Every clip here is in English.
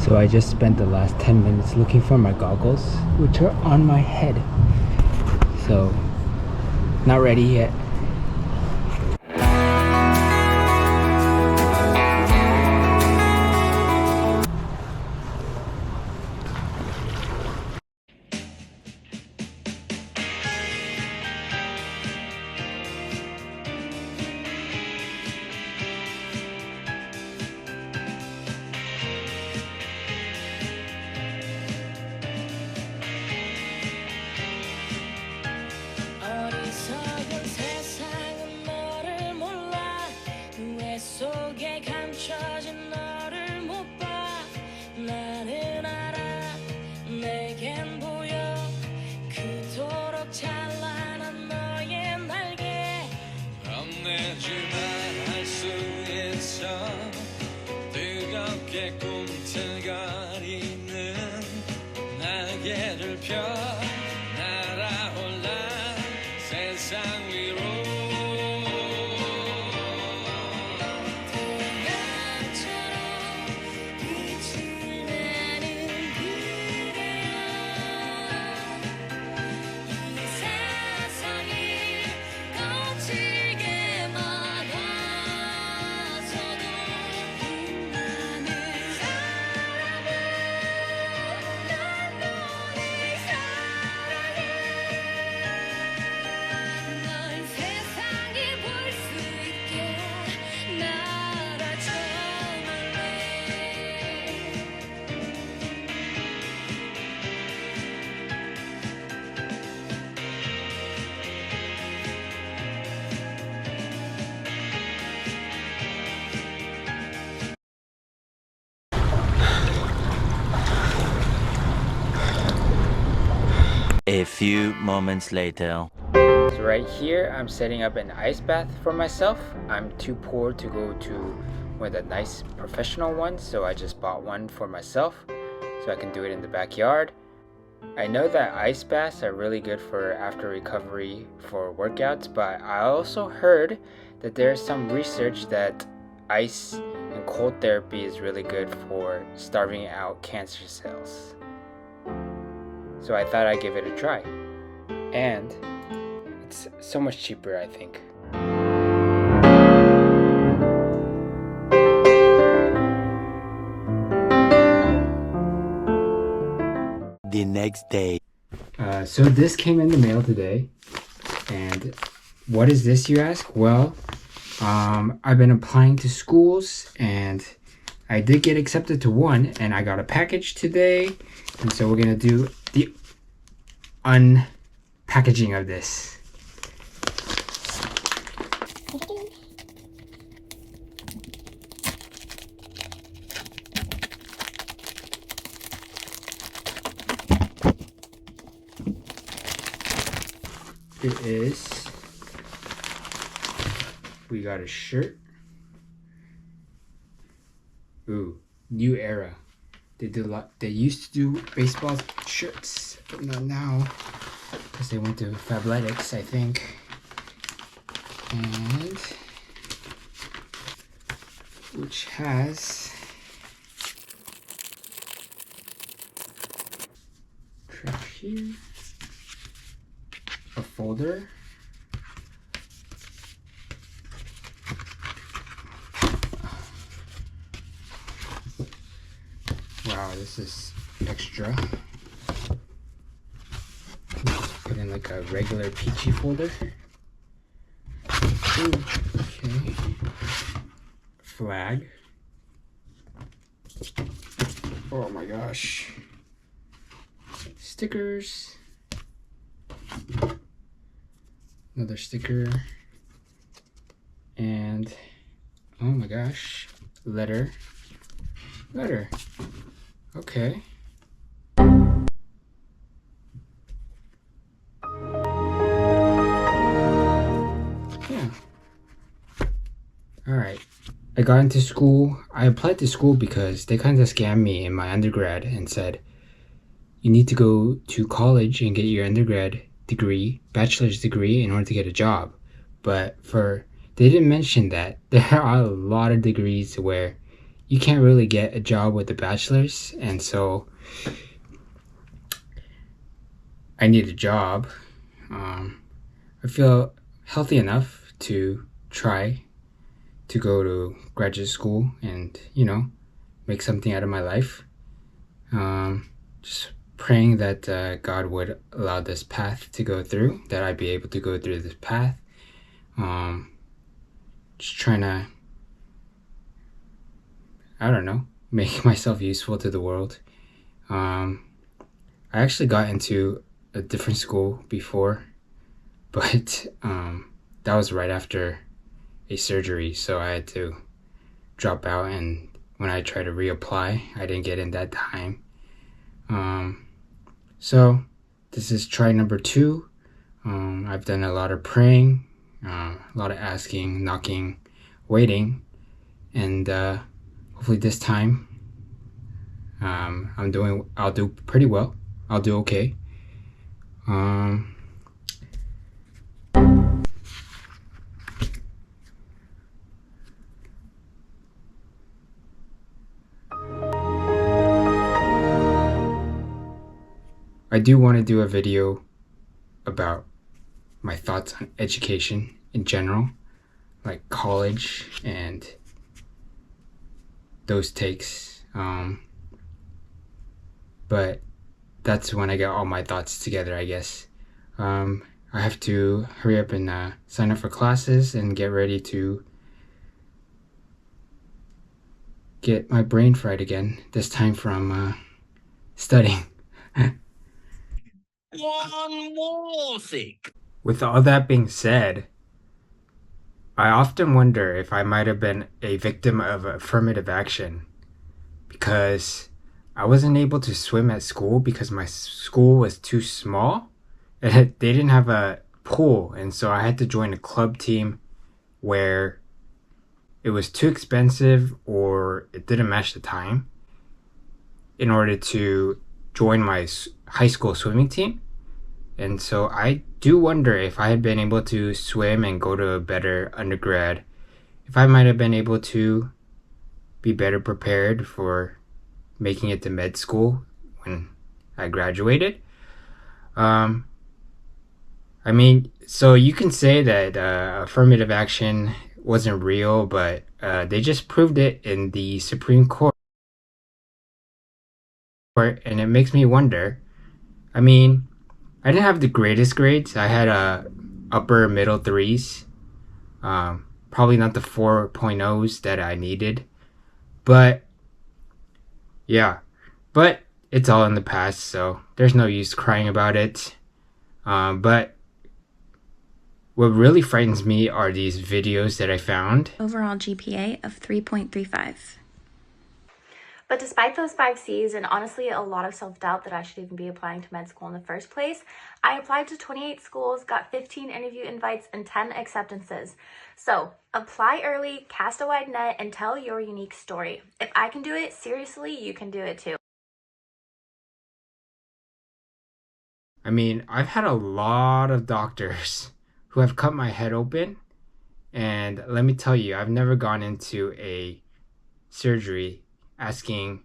So I just spent the last 10 minutes looking for my goggles, which are on my head. So, not ready yet. 꿈틀거리는 날개를 펴 날아올라 세상 위로 태양처럼 빛을 내는 그대여 이 세상이 거칠게 막아서도 빛나는 A few moments later. So right here, I'm setting up an ice bath for myself. I'm too poor to go to one of the nice professional ones, so I just bought one for myself so I can do it in the backyard. I know that ice baths are really good for after recovery for workouts, but I also heard that there's some research that ice and cold therapy is really good for starving out cancer cells. So I thought I'd give it a try. And it's so much cheaper, I think. The next day. So this came in the mail today. And what is this, you ask? Well, I've been applying to schools and I did get accepted to one, and I got a package today. And so we're gonna do the unpackaging of this. It is, we got a shirt. Ooh, new era. They did a lot. They used to do baseball shirts, but not now, because they went to Fabletics, I think. And which has trash here, a folder, wow, this is extra. Put in like a regular peachy folder. Ooh, okay. Flag. Oh my gosh. Stickers. Another sticker. And oh my gosh. Letter. Okay. Yeah. Alright. I got into school. I applied to school because they kind of scammed me in my undergrad and said, you need to go to college and get your undergrad degree, bachelor's degree, in order to get a job. But they didn't mention that there are a lot of degrees where you can't really get a job with a bachelor's, and so I need a job. I feel healthy enough to try to go to graduate school and, make something out of my life. Just praying that God would allow this path to go through, that I'd be able to go through this path. Just trying to, I don't know, make myself useful to the world. I actually got into a different school before, but that was right after a surgery, so I had to drop out, and when I tried to reapply, I didn't get in that time. So this is try number 2. I've done a lot of praying, a lot of asking, knocking, waiting, and hopefully this time I'll do pretty well. I'll do okay. I do want to do a video about my thoughts on education in general, like college and those takes. But that's when I get all my thoughts together, I guess. I have to hurry up and sign up for classes and get ready to get my brain fried again, this time from studying. One more thing. With all that being said, I often wonder if I might have been a victim of affirmative action because I wasn't able to swim at school because my school was too small and they didn't have a pool, and so I had to join a club team where it was too expensive or it didn't match the time in order to join my high school swimming team. And so I do wonder if I had been able to swim and go to a better undergrad, if I might have been able to be better prepared for making it to med school when I graduated. So you can say that affirmative action wasn't real, but they just proved it in the Supreme Court, and it makes me wonder. I didn't have the greatest grades. I had upper middle threes. Probably not the 4.0s that I needed. But yeah, but it's all in the past, so there's no use crying about it. But what really frightens me are these videos that I found. Overall GPA of 3.35. But despite those 5 C's and honestly a lot of self-doubt that I should even be applying to med school in the first place, I applied to 28 schools, got 15 interview invites, and 10 acceptances. So apply early, cast a wide net, and tell your unique story. If I can do it, seriously, you can do it too. I've had a lot of doctors who have cut my head open, and let me tell you, I've never gone into a surgery asking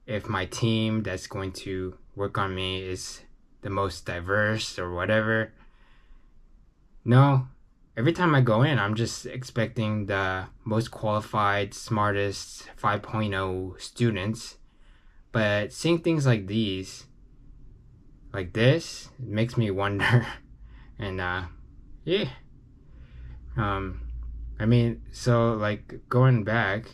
if my team that's going to work on me is the most diverse or whatever. No, every time I go in, I'm just expecting the most qualified, smartest 5.0 students. But seeing things like these, like this, it makes me wonder. And yeah. So like going back,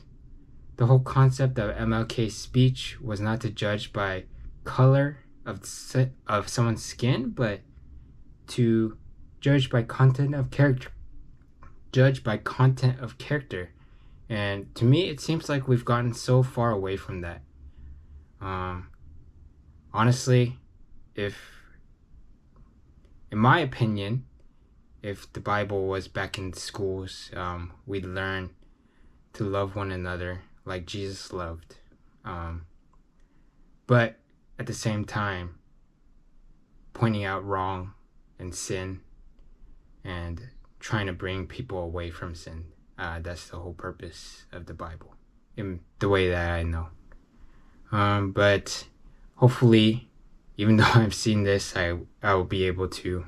the whole concept of MLK's speech was not to judge by color of someone's skin, but to judge by content of character. Judge by content of character. And to me, it seems like we've gotten so far away from that. Honestly, in my opinion, if the Bible was back in schools, we'd learn to love one another like Jesus loved. But at the same time, pointing out wrong and sin and trying to bring people away from sin. That's the whole purpose of the Bible. in the way that I know. But hopefully, even though I've seen this, I will be able to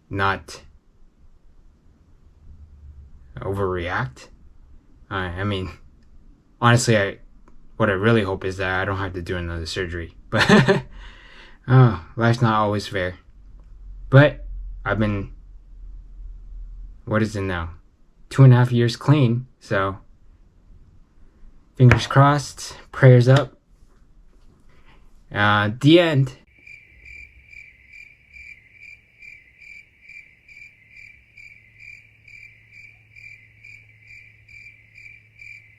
not overreact. I mean, honestly, what I really hope is that I don't have to do another surgery. But life's not always fair. But I've been, what is it now? 2.5 years clean. So fingers crossed, prayers up. The end.